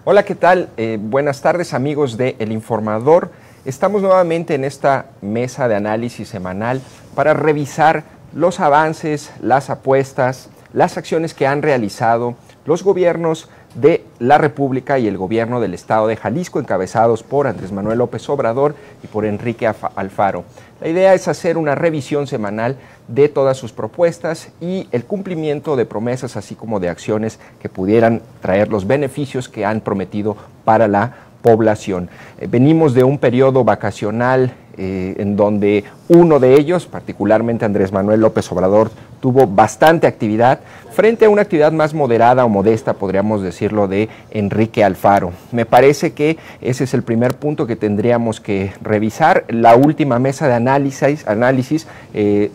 Hola, ¿qué tal? Buenas tardes, amigos de El Informador. Estamos nuevamente en esta mesa de análisis semanal para revisar los avances, las apuestas, las acciones que han realizado los gobiernos de la República y el gobierno del Estado de Jalisco, encabezados por Andrés Manuel López Obrador y por Enrique Alfaro. La idea es hacer una revisión semanal de todas sus propuestas y el cumplimiento de promesas, así como de acciones que pudieran traer los beneficios que han prometido para la población. Venimos de un periodo vacacional en donde uno de ellos, particularmente Andrés Manuel López Obrador, tuvo bastante actividad frente a una actividad más moderada o modesta, podríamos decirlo, de Enrique Alfaro. Me parece que ese es el primer punto que tendríamos que revisar. La última mesa de análisis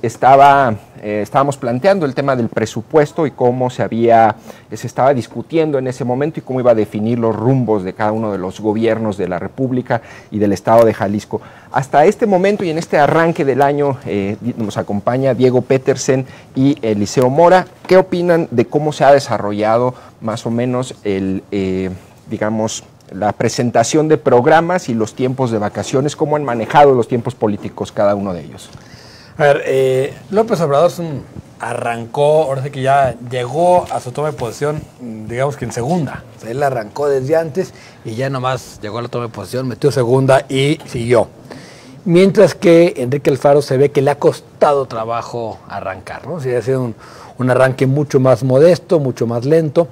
estábamos planteando el tema del presupuesto y cómo se estaba discutiendo en ese momento y cómo iba a definir los rumbos de cada uno de los gobiernos de la República y del Estado de Jalisco. Hasta este momento y en este arranque del año nos acompaña Diego Petersen y Eliseo Mora. ¿Qué opinan de cómo se ha desarrollado más o menos la presentación de programas y los tiempos de vacaciones? ¿Cómo han manejado los tiempos políticos cada uno de ellos? A ver, López Obrador arrancó, ahora sí que ya llegó a su toma de posición, digamos que en segunda. O sea, él arrancó desde antes y ya nomás llegó a la toma de posición, metió segunda y siguió. Mientras que Enrique Alfaro se ve que le ha costado trabajo arrancar, ¿no? O sea, ha sido un arranque mucho más modesto, mucho más lento,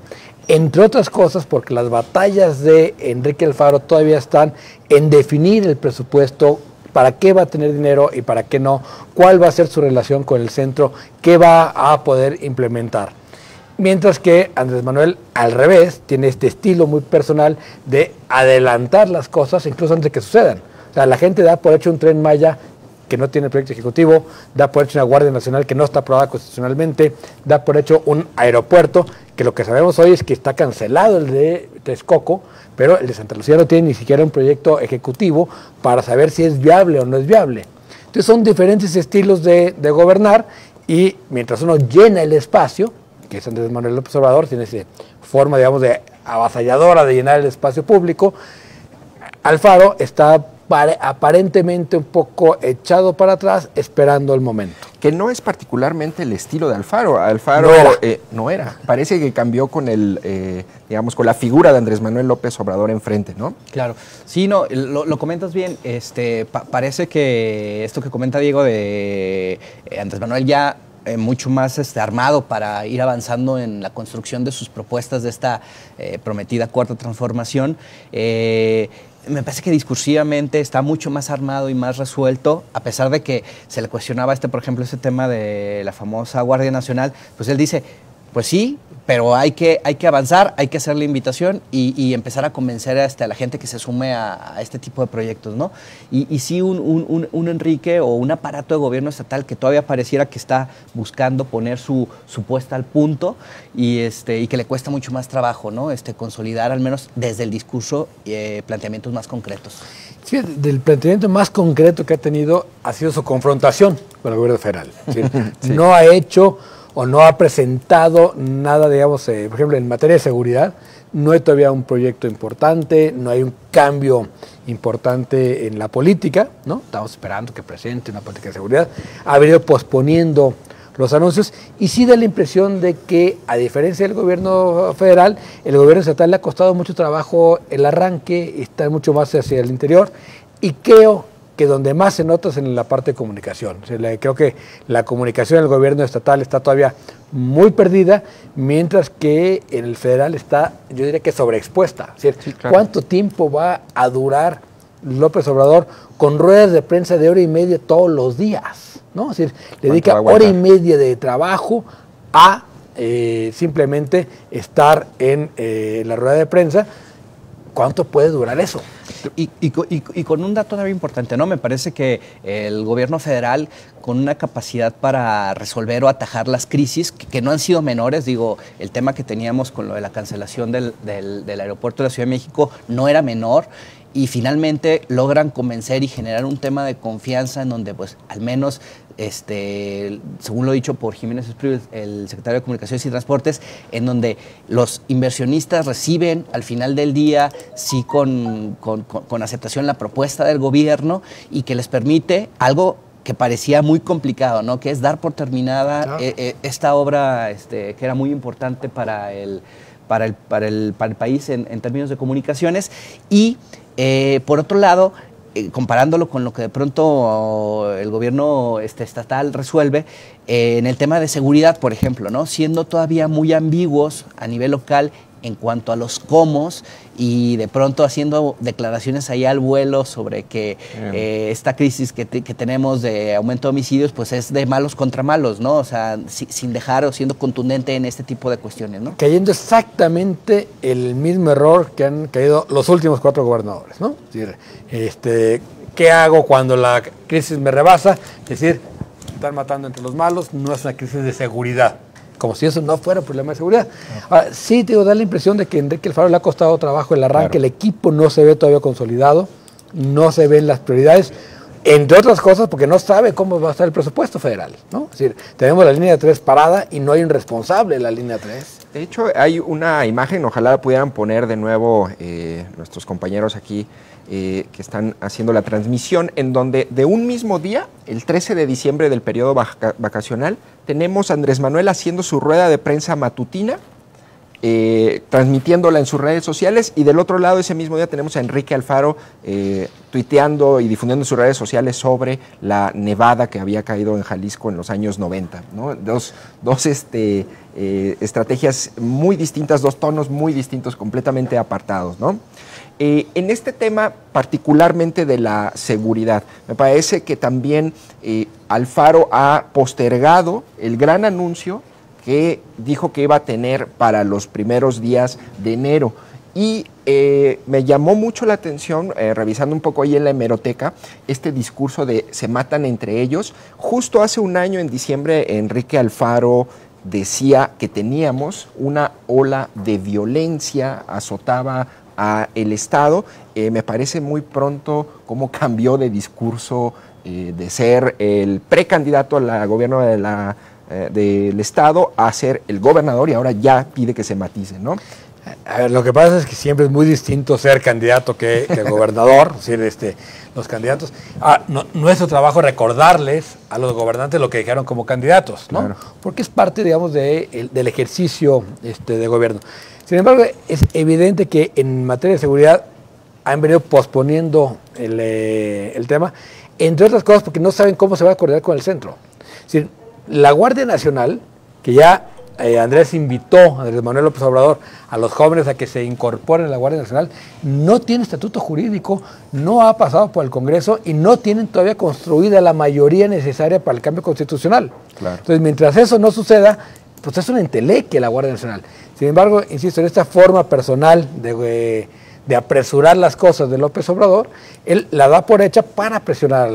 entre otras cosas porque las batallas de Enrique Alfaro todavía están en definir el presupuesto, para qué va a tener dinero y para qué no, cuál va a ser su relación con el centro, qué va a poder implementar. Mientras que Andrés Manuel, al revés, tiene este estilo muy personal de adelantar las cosas incluso antes de que sucedan. O sea, la gente da por hecho un Tren Maya que no tiene proyecto ejecutivo, da por hecho una Guardia Nacional que no está aprobada constitucionalmente, da por hecho un aeropuerto que lo que sabemos hoy es que está cancelado el de Texcoco, pero el de Santa Lucía no tiene ni siquiera un proyecto ejecutivo para saber si es viable o no es viable. Entonces son diferentes estilos de gobernar y mientras uno llena el espacio, que es Andrés Manuel López Obrador, tiene esa forma, digamos, de avasalladora de llenar el espacio público, Alfaro está aparentemente un poco echado para atrás, esperando el momento. Que no es particularmente el estilo de Alfaro. Alfaro no era. Parece que cambió con con la figura de Andrés Manuel López Obrador enfrente, ¿no? Claro. Sí, no, lo comentas bien. Parece que esto que comenta Diego de Andrés Manuel ya mucho más armado para ir avanzando en la construcción de sus propuestas de esta prometida cuarta transformación. Me parece que discursivamente está mucho más armado y más resuelto, a pesar de que se le cuestionaba por ejemplo, ese tema de la famosa Guardia Nacional. Pues él dice, pues sí, pero hay que avanzar, hay que hacer la invitación y empezar a convencer a la gente que se sume a este tipo de proyectos, ¿no? Y sí, un Enrique o un aparato de gobierno estatal que todavía pareciera que está buscando poner su puesta al punto y que le cuesta mucho más trabajo, ¿no? Consolidar al menos desde el discurso planteamientos más concretos. Sí, del planteamiento más concreto que ha tenido ha sido su confrontación con el gobierno federal. ¿Sí? Sí. No ha hecho o no ha presentado nada, digamos, por ejemplo, en materia de seguridad, no hay todavía un proyecto importante, no hay un cambio importante en la política, ¿no? Estamos esperando que presente una política de seguridad. Ha venido posponiendo los anuncios y sí da la impresión de que, a diferencia del gobierno federal, el gobierno estatal le ha costado mucho trabajo el arranque, está mucho más hacia el interior y creo que donde más se nota es en la parte de comunicación. O sea, creo que la comunicación del gobierno estatal está todavía muy perdida, mientras que en el federal está, yo diría que sobreexpuesta. Es decir, sí, claro. ¿Cuánto tiempo va a durar López Obrador con ruedas de prensa de hora y media todos los días? ¿No? Es decir, le dedica hora y media de trabajo a simplemente estar en la rueda de prensa. ¿Cuánto puede durar eso? Y con un dato también importante, ¿no? Me parece que el gobierno federal, con una capacidad para resolver o atajar las crisis, que no han sido menores, digo, el tema que teníamos con lo de la cancelación del aeropuerto de la Ciudad de México no era menor, y finalmente logran convencer y generar un tema de confianza en donde, pues, al menos según lo dicho por Jiménez Espriu, el secretario de Comunicaciones y Transportes, en donde los inversionistas reciben al final del día, sí con aceptación, la propuesta del gobierno y que les permite algo que parecía muy complicado, ¿no? Que es dar por terminada esta obra que era muy importante para el país en términos de comunicaciones. Y por otro lado, comparándolo con lo que de pronto el gobierno estatal resuelve, en el tema de seguridad, por ejemplo, ¿no? Siendo todavía muy ambiguos a nivel local en cuanto a los cómos y de pronto haciendo declaraciones ahí al vuelo sobre que esta crisis que tenemos de aumento de homicidios pues es de malos contra malos, ¿no? O sea, sin dejar o siendo contundente en este tipo de cuestiones, ¿no? Cayendo exactamente el mismo error que han caído los últimos 4 gobernadores, ¿no? Es decir, ¿qué hago cuando la crisis me rebasa? Es decir, están matando entre los malos, no es una crisis de seguridad. Como si eso no fuera problema de seguridad. Ahora, sí, te da la impresión de que a Enrique Alfaro le ha costado trabajo el arranque, claro. El equipo no se ve todavía consolidado, no se ven las prioridades, entre otras cosas porque no sabe cómo va a estar el presupuesto federal, ¿no? Es decir, tenemos la línea 3 parada y no hay un responsable de la línea 3. De hecho, hay una imagen, ojalá la pudieran poner de nuevo nuestros compañeros aquí, que están haciendo la transmisión, en donde de un mismo día, el 13 de diciembre del periodo vacacional, tenemos a Andrés Manuel haciendo su rueda de prensa matutina, transmitiéndola en sus redes sociales, y del otro lado ese mismo día tenemos a Enrique Alfaro tuiteando y difundiendo en sus redes sociales sobre la nevada que había caído en Jalisco en los años 90, ¿no? Dos estrategias muy distintas, 2 tonos muy distintos, completamente apartados, ¿no? En este tema particularmente de la seguridad, me parece que también Alfaro ha postergado el gran anuncio que dijo que iba a tener para los primeros días de enero. Y me llamó mucho la atención, revisando un poco ahí en la hemeroteca, este discurso de se matan entre ellos. Justo hace un año, en diciembre, Enrique Alfaro decía que teníamos una ola de violencia, azotaba a el Estado. Me parece muy pronto cómo cambió de discurso de ser el precandidato al gobierno del Estado a ser el gobernador, y ahora ya pide que se matice, ¿no? A ver, lo que pasa es que siempre es muy distinto ser candidato que gobernador, es decir, los candidatos. Nuestro trabajo es recordarles a los gobernantes lo que dijeron como candidatos, ¿no? Claro. Porque es parte, digamos, del ejercicio de gobierno. Sin embargo, es evidente que en materia de seguridad han venido posponiendo el tema, entre otras cosas porque no saben cómo se va a coordinar con el centro. Es decir, la Guardia Nacional, que ya Andrés Manuel López Obrador, a los jóvenes a que se incorporen a la Guardia Nacional, no tiene estatuto jurídico, no ha pasado por el Congreso y no tienen todavía construida la mayoría necesaria para el cambio constitucional. Claro. Entonces, mientras eso no suceda, pues es una entelequia la Guardia Nacional. Sin embargo, insisto, en esta forma personal de apresurar las cosas de López Obrador, él la da por hecha para presionar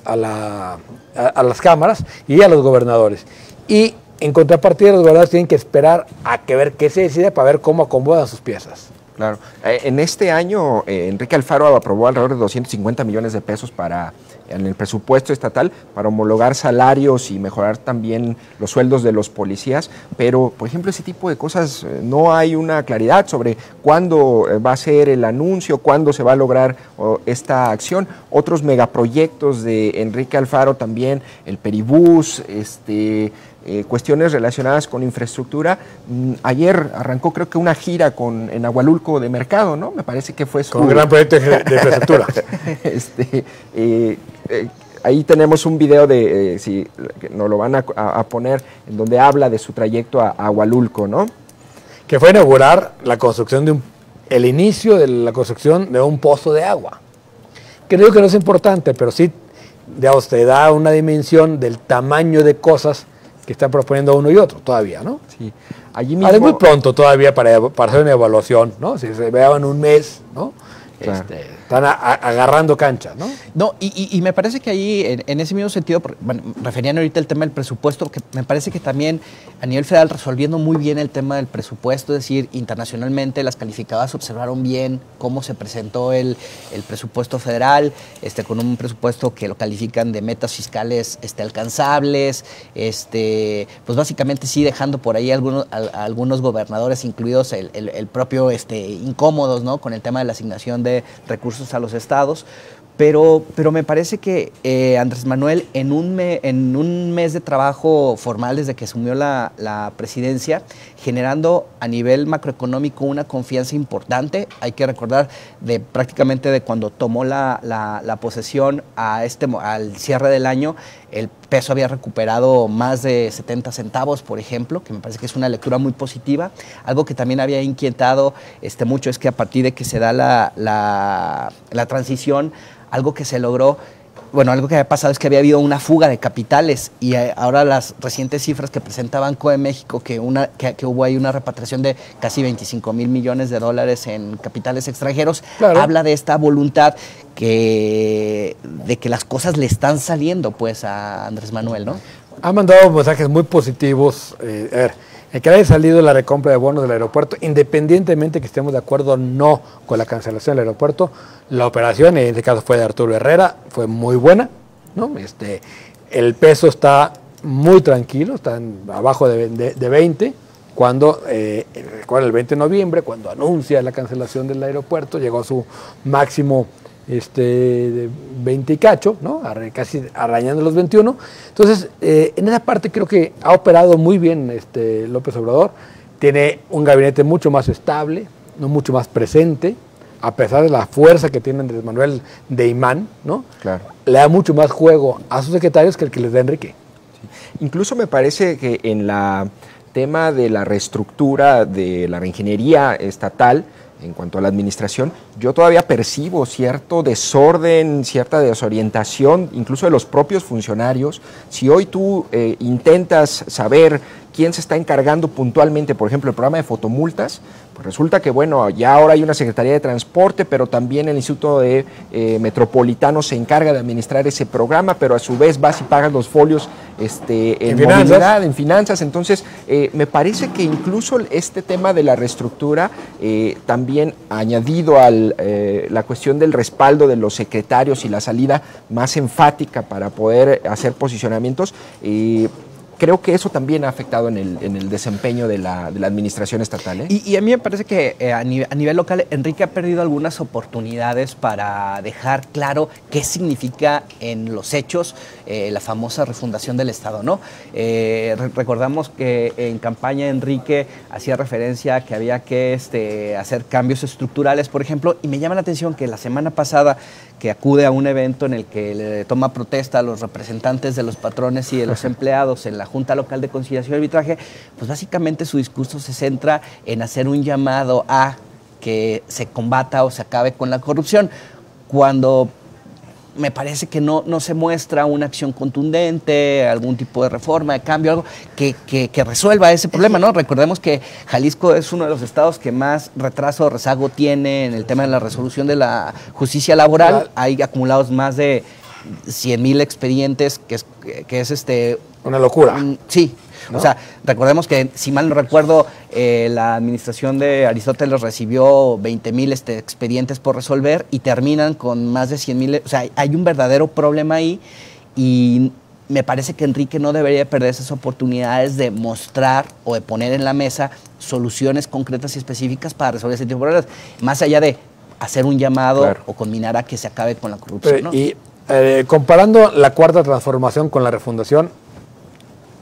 a las cámaras y a los gobernadores. Y en contrapartida, los gobernadores tienen que esperar a ver qué se decide para ver cómo acomodan sus piezas. Claro. En este año, Enrique Alfaro aprobó alrededor de 250 millones de pesos en el presupuesto estatal para homologar salarios y mejorar también los sueldos de los policías, pero, por ejemplo, ese tipo de cosas no hay una claridad sobre cuándo va a ser el anuncio, cuándo se va a lograr esta acción. Otros megaproyectos de Enrique Alfaro también, el Peribús, cuestiones relacionadas con infraestructura. Ayer arrancó, creo que una gira en Agualulco de Mercado, ¿no? Me parece que fue con un gran proyecto de infraestructura. Ahí tenemos un video si nos lo van a poner, en donde habla de su trayecto a Agualulco, ¿no? Que fue inaugurar la construcción el inicio de la construcción de un pozo de agua. Creo que no es importante, pero sí, digamos, te da una dimensión del tamaño de cosas que están proponiendo uno y otro todavía, ¿no? Sí. Allí mismo, es muy pronto todavía para hacer una evaluación, ¿no? Si se vean un mes, ¿no? Claro. Están agarrando cancha, ¿no? No, y me parece que ahí, en ese mismo sentido, bueno, referían ahorita el tema del presupuesto, que me parece que también a nivel federal resolviendo muy bien el tema del presupuesto, es decir, internacionalmente las calificadoras observaron bien cómo se presentó el presupuesto federal, con un presupuesto que lo califican de metas fiscales alcanzables, pues básicamente sí dejando por ahí algunos gobernadores, incluidos el propio incómodos, ¿no? Con el tema de la asignación de recursos a los estados, pero me parece que Andrés Manuel en un mes de trabajo formal desde que asumió la presidencia, generando a nivel macroeconómico una confianza importante. Hay que recordar prácticamente de cuando tomó la posesión al cierre del año, el peso había recuperado más de 70 centavos, por ejemplo, que me parece que es una lectura muy positiva. Algo que también había inquietado mucho es que a partir de que se da la transición, algo que se logró, bueno, algo que había pasado es que había habido una fuga de capitales y ahora las recientes cifras que presenta Banco de México, que hubo ahí una repatriación de casi 25 mil millones de dólares en capitales extranjeros, claro, habla de esta voluntad de que las cosas le están saliendo pues a Andrés Manuel, ¿no? Ha mandado mensajes muy positivos. El que haya salido la recompra de bonos del aeropuerto, independientemente que estemos de acuerdo o no con la cancelación del aeropuerto, la operación, en este caso fue de Arturo Herrera, fue muy buena, ¿no? El peso está muy tranquilo, está abajo de 20, cuando el 20 de noviembre, cuando anuncia la cancelación del aeropuerto, llegó a su máximo de 20 y cacho, ¿no? Casi arañando los 21. Entonces, en esa parte creo que ha operado muy bien López Obrador. Tiene un gabinete mucho más estable, no mucho más presente, a pesar de la fuerza que tiene Andrés Manuel de imán, ¿no? Claro. Le da mucho más juego a sus secretarios que el que les da Enrique. Sí. Incluso me parece que en la tema de la reestructura de la reingeniería estatal, en cuanto a la administración, yo todavía percibo cierto desorden, cierta desorientación, incluso de los propios funcionarios. Si hoy tú intentas saber quién se está encargando puntualmente, por ejemplo, el programa de fotomultas, pues resulta que, bueno, ya ahora hay una Secretaría de Transporte, pero también el Instituto Metropolitano se encarga de administrar ese programa, pero a su vez vas y pagas los folios en movilidad, en finanzas. Entonces, me parece que incluso este tema de la reestructura, también añadido a la cuestión del respaldo de los secretarios y la salida más enfática para poder hacer posicionamientos, creo que eso también ha afectado en el desempeño de la administración estatal. Y a mí me parece que a nivel local, Enrique ha perdido algunas oportunidades para dejar claro qué significa en los hechos la famosa refundación del Estado, ¿no? Recordamos que en campaña Enrique hacía referencia a que había que hacer cambios estructurales, por ejemplo, y me llama la atención que la semana pasada que acude a un evento en el que le toma protesta a los representantes de los patrones y de los empleados en la Junta Local de Conciliación y Arbitraje, pues básicamente su discurso se centra en hacer un llamado a que se combata o se acabe con la corrupción, cuando me parece que no se muestra una acción contundente, algún tipo de reforma, de cambio, algo que resuelva ese problema, ¿no? Recordemos que Jalisco es uno de los estados que más retraso o rezago tiene en el tema de la resolución de la justicia laboral. Hay acumulados más de 100,000 expedientes, que es una locura. Sí. ¿No? O sea, recordemos que, si mal no recuerdo, la administración de Aristóteles recibió 20,000 expedientes por resolver y terminan con más de 100,000. O sea, hay un verdadero problema ahí y me parece que Enrique no debería perder esas oportunidades de mostrar o de poner en la mesa soluciones concretas y específicas para resolver ese tipo de problemas, más allá de hacer un llamado o combinar a que se acabe con la corrupción, ¿no? Y comparando la cuarta transformación con la refundación,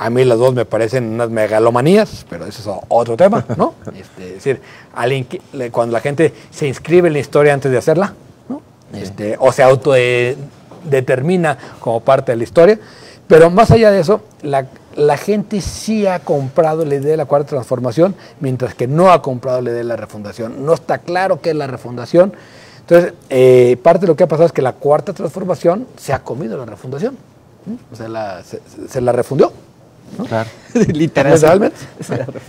a mí las dos me parecen unas megalomanías, pero eso es otro tema, ¿no? Es decir, cuando la gente se inscribe en la historia antes de hacerla, ¿no? O se autodetermina como parte de la historia. Pero más allá de eso, la gente sí ha comprado la idea de la cuarta transformación, mientras que no ha comprado la idea de la refundación. No está claro qué es la refundación. Entonces, parte de lo que ha pasado es que la cuarta transformación se ha comido la refundación. O sea, se la refundió. ¿no? Claro. Literalmente.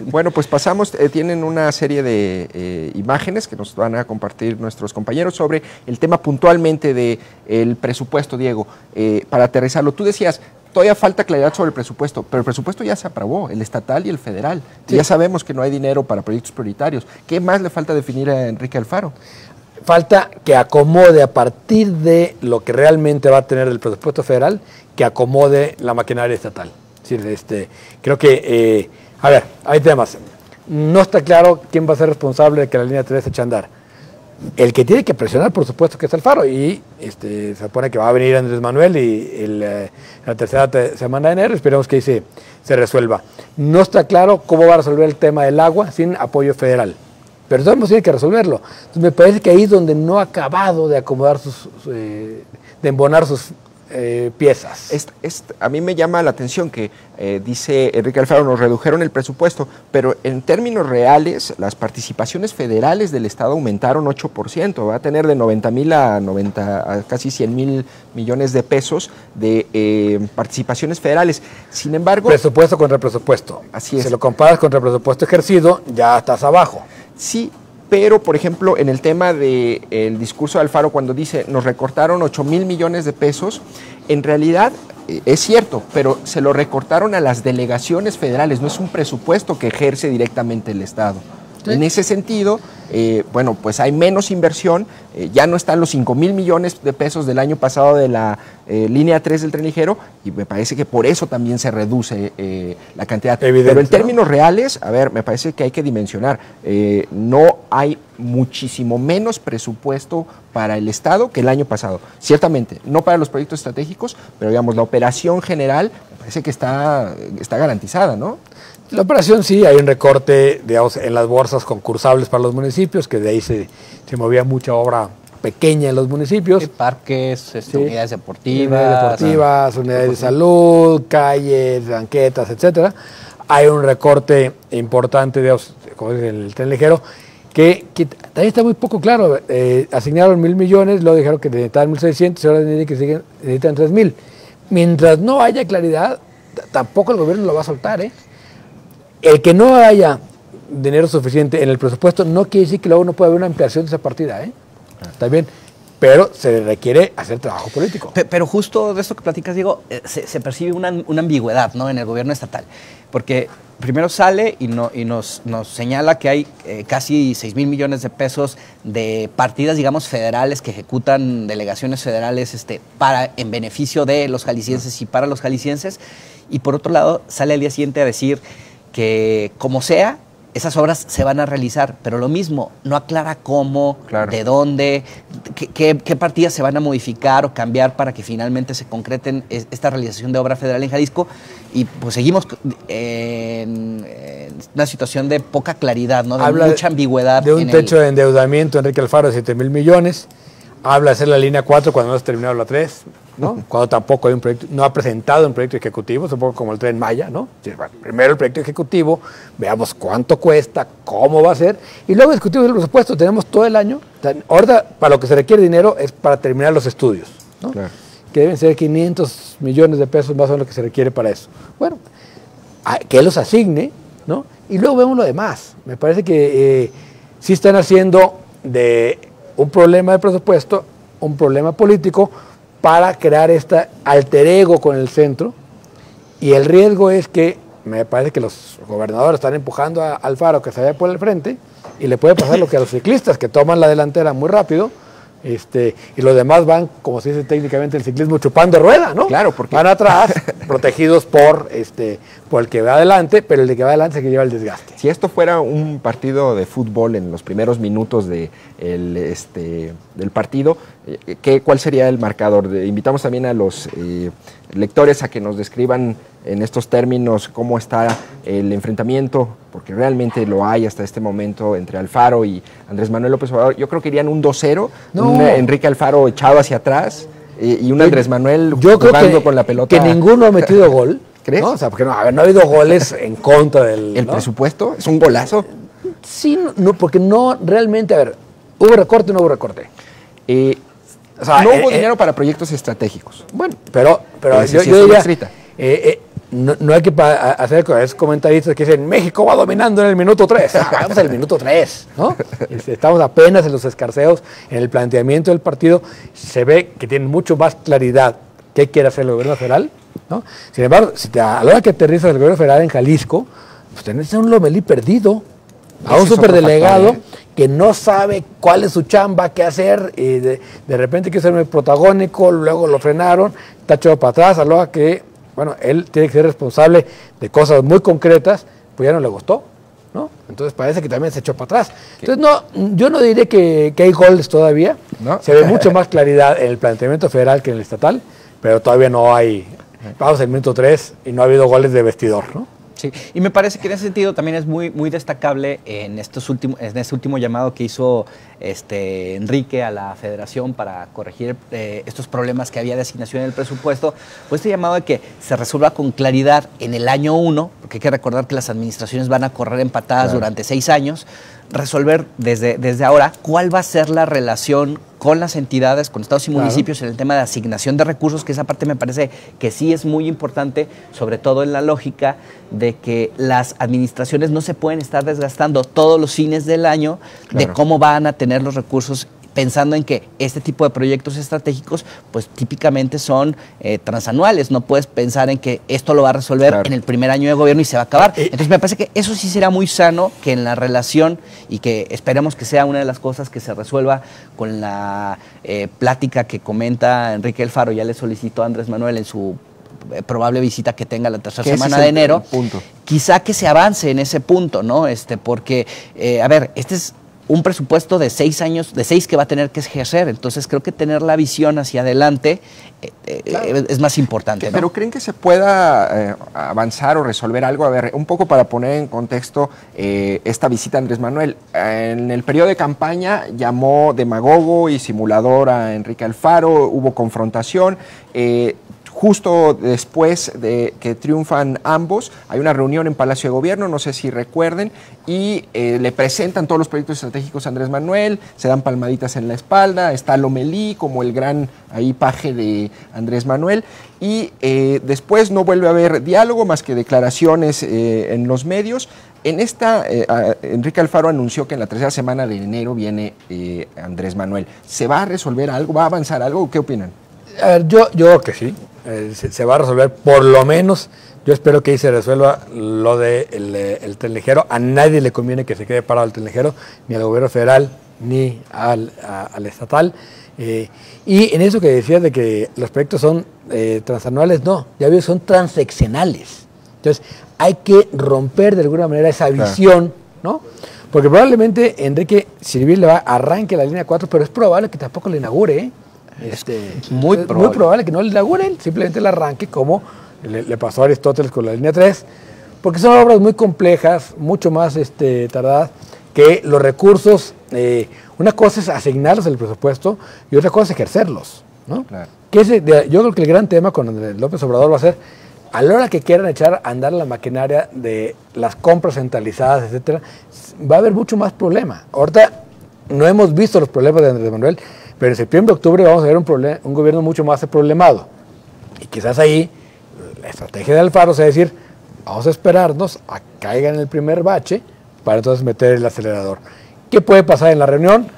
Bueno, pues pasamos, tienen una serie de imágenes que nos van a compartir nuestros compañeros sobre el tema puntualmente del presupuesto, Diego. Para aterrizarlo, tú decías, todavía falta claridad sobre el presupuesto, pero el presupuesto ya se aprobó, el estatal y el federal. Sí. Ya sabemos que no hay dinero para proyectos prioritarios. ¿Qué más le falta definir a Enrique Alfaro? Falta que acomode a partir de lo que realmente va a tener el presupuesto federal, que acomode la maquinaria estatal. Es decir, creo que, a ver, hay temas. No está claro quién va a ser responsable de que la línea 3 se eche a andar. El que tiene que presionar, por supuesto, que es Alfaro, y se supone que va a venir Andrés Manuel y la tercera semana de enero, esperemos que ahí se resuelva. No está claro cómo va a resolver el tema del agua sin apoyo federal, pero todos tiene que resolverlo. Entonces me parece que ahí es donde no ha acabado de acomodar de embonar sus piezas. A mí me llama la atención que dice Enrique Alfaro, nos redujeron el presupuesto, pero en términos reales las participaciones federales del Estado aumentaron 8%, va a tener de 90,000 a casi 100,000 millones de pesos de participaciones federales. Sin embargo... Presupuesto contra presupuesto. Así es. Si lo comparas contra el presupuesto ejercido, ya estás abajo. Sí, pero, por ejemplo, en el tema del discurso de Alfaro, cuando dice nos recortaron 8,000 millones de pesos, en realidad es cierto, pero se lo recortaron a las delegaciones federales, no es un presupuesto que ejerce directamente el Estado. ¿Sí? En ese sentido, bueno, pues hay menos inversión, ya no están los 5,000 millones de pesos del año pasado de la línea 3 del tren ligero, y me parece que por eso también se reduce la cantidad. Evidente, pero en términos reales, a ver, me parece que hay que dimensionar, no hay muchísimo menos presupuesto para el Estado que el año pasado. Ciertamente, no para los proyectos estratégicos, pero digamos, la operación general me parece que está garantizada, ¿no? La operación sí, hay un recorte, digamos, en las bolsas concursables para los municipios, que de ahí se movía mucha obra pequeña en los municipios. Parques, sí, unidades deportivas, unidades de salud, calles, banquetas, etcétera. Hay un recorte importante, digamos, como es el tren ligero, que también está muy poco claro. Asignaron 1,000 millones, luego dijeron que necesitaban 1,600 y ahora necesitan 3,000. Mientras no haya claridad, tampoco el gobierno lo va a soltar, ¿eh? El que no haya dinero suficiente en el presupuesto no quiere decir que luego no pueda haber una ampliación de esa partida, ¿eh? Está bien, pero se requiere hacer trabajo político. Pero justo de esto que platicas, Diego, se percibe una ambigüedad, ¿no?, en el gobierno estatal, porque primero sale y nos señala que hay casi 6,000 millones de pesos de partidas, digamos, federales que ejecutan delegaciones federales en beneficio de los jaliscienses y para los jaliscienses, y por otro lado sale al día siguiente a decir que como sea, esas obras se van a realizar, pero lo mismo, no aclara cómo, claro, de dónde, qué partidas se van a modificar o cambiar para que finalmente se concreten esta realización de obra federal en Jalisco, y pues seguimos en una situación de poca claridad, ¿no?, de habla mucha ambigüedad. De un techo de endeudamiento, Enrique Alfaro, de 7,000 millones, habla de hacer la línea 4 cuando no se ha terminado la 3, ¿no? Cuando tampoco hay un proyecto, no ha presentado un proyecto ejecutivo, supongo como el Tren Maya, ¿no? Bueno, primero el proyecto ejecutivo, veamos cuánto cuesta, cómo va a ser, y luego discutimos el presupuesto. Tenemos todo el año. Ahora, para lo que se requiere dinero es para terminar los estudios, ¿no? Claro. Que deben ser 500 millones de pesos más o menos lo que se requiere para eso. Bueno, que él los asigne, ¿no? Y luego vemos lo demás. Me parece que sí están haciendo de un problema de presupuesto un problema político para crear este alter ego con el centro, y el riesgo es que me parece que los gobernadores están empujando a Alfaro que se vaya por el frente, y le puede pasar lo que a los ciclistas, que toman la delantera muy rápido, y los demás van, como se dice técnicamente el ciclismo, chupando rueda, ¿no? Claro, porque van atrás, protegidos por el que va adelante, pero el de que va adelante es el que lleva el desgaste. Si esto fuera un partido de fútbol en los primeros minutos del partido, ¿cuál sería el marcador? Invitamos también a los lectores a que nos describan en estos términos cómo está el enfrentamiento, porque realmente lo hay hasta este momento entre Alfaro y Andrés Manuel López Obrador. Yo creo que irían un 2-0, un Enrique Alfaro echado hacia atrás y un Andrés Manuel jugando con la pelota. Que ninguno ha metido gol. ¿Crees? ¿No? O sea, porque no ha habido goles en contra del... ¿El presupuesto? ¿Es un golazo? Sí, no, porque no realmente, a ver, ¿hubo recorte o no hubo recorte? O sea, no hubo dinero para proyectos estratégicos. Bueno, pero yo diría, no hay que hacer con esos comentaristas que dicen México va dominando en el minuto 3. Vamos al minuto 3, ¿no? Estamos apenas en los escarceos, en el planteamiento del partido. Se ve que tienen mucho más claridad qué quiere hacer el gobierno federal, ¿no? Sin embargo, a la hora que aterriza el gobierno federal en Jalisco, pues tenés a un Lomelí perdido, a un superdelegado que no sabe cuál es su chamba, qué hacer, y de repente quiere ser muy protagónico, luego lo frenaron, está echado para atrás, a la hora que, bueno, él tiene que ser responsable de cosas muy concretas, pues ya no le gustó, ¿no? Entonces parece que también se echó para atrás. Entonces yo no diré que hay goles todavía, ¿no? Se ve mucho más claridad en el planteamiento federal que en el estatal, pero todavía no hay, vamos al minuto 3 y no ha habido goles de vestidor, ¿no? Sí, y me parece que en ese sentido también es muy destacable en este último llamado que hizo Enrique a la Federación para corregir estos problemas que había de asignación en el presupuesto, pues este llamado de que se resuelva con claridad en el año 1, porque hay que recordar que las administraciones van a correr empatadas durante 6 años, resolver desde ahora cuál va a ser la relación con las entidades, con estados y municipios en el tema de asignación de recursos, que esa parte me parece que sí es muy importante, sobre todo en la lógica de que las administraciones no se pueden estar desgastando todos los fines del año de cómo van a tener los recursos, pensando en que este tipo de proyectos estratégicos pues típicamente son transanuales. No puedes pensar en que esto lo va a resolver en el primer año de gobierno y se va a acabar. Entonces me parece que eso sí será muy sano, que en la relación, y que esperemos que sea una de las cosas que se resuelva con la plática que comenta Enrique Alfaro, ya le solicitó a Andrés Manuel en su probable visita que tenga la tercera semana de enero, quizá que se avance en ese punto, ¿no? Porque, a ver, este es un presupuesto de 6 años, de 6 que va a tener que ejercer. Entonces creo que tener la visión hacia adelante es más importante, ¿no? Pero ¿creen que se pueda avanzar o resolver algo? A ver, un poco para poner en contexto esta visita a Andrés Manuel. En el periodo de campaña llamó demagogo y simulador a Enrique Alfaro, hubo confrontación. Justo después de que triunfan ambos, hay una reunión en Palacio de Gobierno, no sé si recuerden, y le presentan todos los proyectos estratégicos a Andrés Manuel, se dan palmaditas en la espalda, está Lomelí como el gran ahí paje de Andrés Manuel, y después no vuelve a haber diálogo más que declaraciones en los medios. En esta, Enrique Alfaro anunció que en la tercera semana de enero viene Andrés Manuel. ¿Se va a resolver algo? ¿Va a avanzar algo? ¿Qué opinan? Yo creo que sí, se va a resolver, por lo menos. Yo espero que ahí se resuelva lo del tren ligero. A nadie le conviene que se quede parado el tren ligero, ni al gobierno federal, ni al estatal. Y en eso que decías de que los proyectos son transanuales, no, ya veo, son transeccionales. Entonces, hay que romper de alguna manera esa visión, ¿no? Porque probablemente Enrique Silvil le arranque la línea 4, pero es probable que tampoco la inaugure, ¿eh? Muy probable que no le inauguren, simplemente la arranque como le pasó a Aristóteles con la línea 3, porque son obras muy complejas, mucho más tardadas, que los recursos, una cosa es asignarlos al presupuesto y otra cosa es ejercerlos, ¿no? Claro. Yo creo que el gran tema con López Obrador va a ser, a la hora que quieran echar a andar la maquinaria de las compras centralizadas, etcétera, va a haber mucho más problema. Ahorita no hemos visto los problemas de Andrés Manuel, pero en septiembre, octubre vamos a ver un gobierno mucho más problemado. Y quizás ahí la estrategia de Alfaro sea decir, vamos a esperarnos a que caigan en el primer bache para entonces meter el acelerador. ¿Qué puede pasar en la reunión?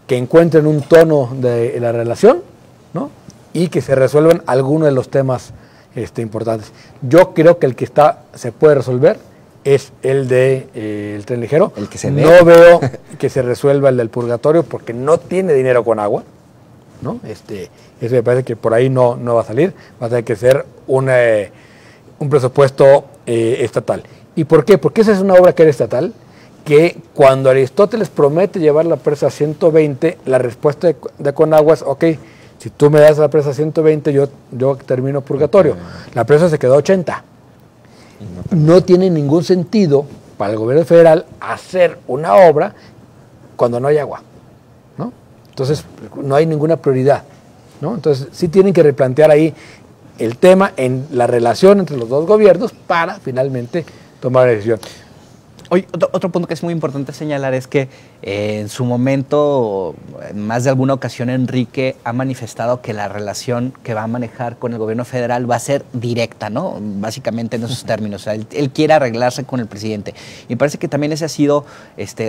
Que encuentren un tono de la relación, ¿no? Y que se resuelvan algunos de los temas importantes. Yo creo que el que se puede resolver es el el tren ligero. El que se no veo que se resuelva el del purgatorio porque no tiene dinero con agua, ¿no? Eso me parece que por ahí no va a salir, va a tener que ser un presupuesto estatal. ¿Y por qué? Porque esa es una obra que era estatal, que cuando Aristóteles promete llevar la presa a 120, la respuesta de Conagua es, ok, si tú me das la presa a 120, yo termino purgatorio. La presa se quedó a 80. No tiene ningún sentido para el gobierno federal hacer una obra cuando no hay agua, ¿no? Entonces, no hay ninguna prioridad, ¿no? Entonces, sí tienen que replantear ahí el tema en la relación entre los dos gobiernos para finalmente tomar la decisión. Hoy, otro punto que es muy importante señalar es que en su momento, en más de alguna ocasión, Enrique ha manifestado que la relación que va a manejar con el gobierno federal va a ser directa, ¿no? Básicamente en esos términos. O sea, él quiere arreglarse con el presidente. Y me parece que también ese ha sido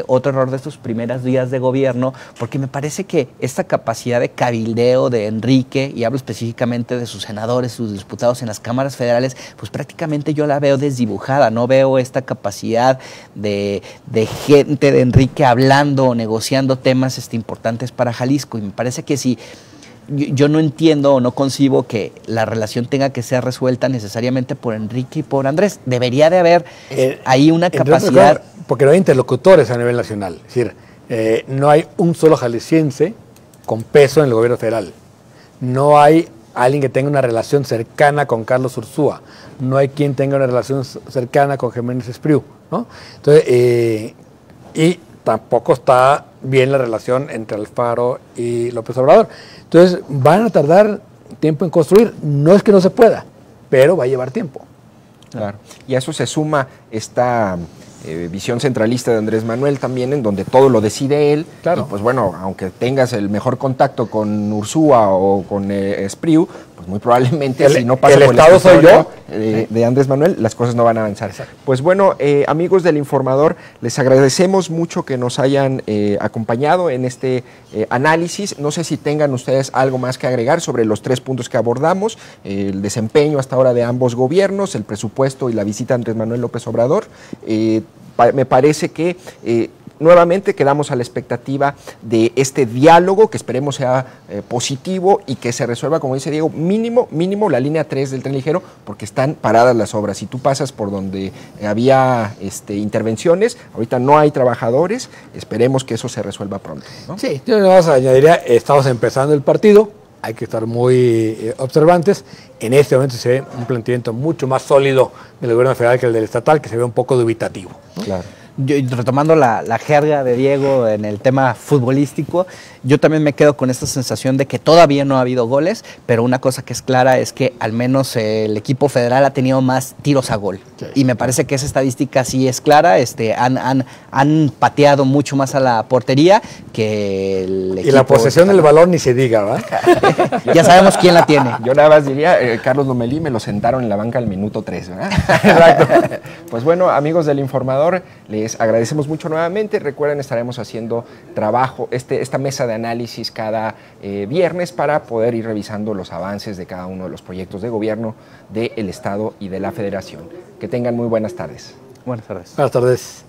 otro error de estos primeros días de gobierno, porque me parece que esta capacidad de cabildeo de Enrique, y hablo específicamente de sus senadores, sus diputados en las cámaras federales, pues prácticamente yo la veo desdibujada. No veo esta capacidad de gente de Enrique hablando o negociando temas importantes para Jalisco, y me parece que si yo no entiendo o no concibo que la relación tenga que ser resuelta necesariamente por Enrique y por Andrés. Debería de haber ahí una capacidad, porque no hay interlocutores a nivel nacional, es decir, no hay un solo jalisciense con peso en el gobierno federal, no hay alguien que tenga una relación cercana con Carlos Ursúa, no hay quien tenga una relación cercana con Jiménez Espriu, ¿no? Entonces, y tampoco está bien la relación entre Alfaro y López Obrador. Entonces, van a tardar tiempo en construir. No es que no se pueda, pero va a llevar tiempo. Claro. Y a eso se suma esta visión centralista de Andrés Manuel también, en donde todo lo decide él. Claro. Y pues bueno, aunque tengas el mejor contacto con Ursúa o con Espriu, pues muy probablemente si no pasa el por Estado soy yo de Andrés Manuel, las cosas no van a avanzar. Exacto. Pues bueno, amigos del Informador, les agradecemos mucho que nos hayan acompañado en este análisis. No sé si tengan ustedes algo más que agregar sobre los 3 puntos que abordamos: el desempeño hasta ahora de ambos gobiernos, el presupuesto y la visita de Andrés Manuel López Obrador. Me parece que nuevamente quedamos a la expectativa de este diálogo, que esperemos sea positivo y que se resuelva, como dice Diego, mínimo la línea 3 del tren ligero, porque están paradas las obras. Si tú pasas por donde había intervenciones, ahorita no hay trabajadores, esperemos que eso se resuelva pronto, ¿no? Sí, yo nada más añadiría, estamos empezando el partido, hay que estar muy observantes. En este momento se ve un planteamiento mucho más sólido del gobierno federal que el del estatal, que se ve un poco dubitativo, ¿no? Claro. Yo, retomando la jerga de Diego en el tema futbolístico, yo también me quedo con esta sensación de que todavía no ha habido goles, pero una cosa que es clara es que al menos el equipo federal ha tenido más tiros a gol. Sí. Y me parece que esa estadística sí es clara. Han pateado mucho más a la portería que el equipo. Y la posesión del balón ni se diga, ¿verdad? Ya sabemos quién la tiene. Yo nada más diría, Carlos Lomelí me lo sentaron en la banca al minuto 3, ¿verdad? Exacto. Pues bueno, amigos del Informador, les agradecemos mucho nuevamente. Recuerden, estaremos haciendo trabajo, esta mesa de análisis cada viernes para poder ir revisando los avances de cada uno de los proyectos de gobierno del Estado y de la Federación. Que tengan muy buenas tardes. Buenas tardes. Buenas tardes.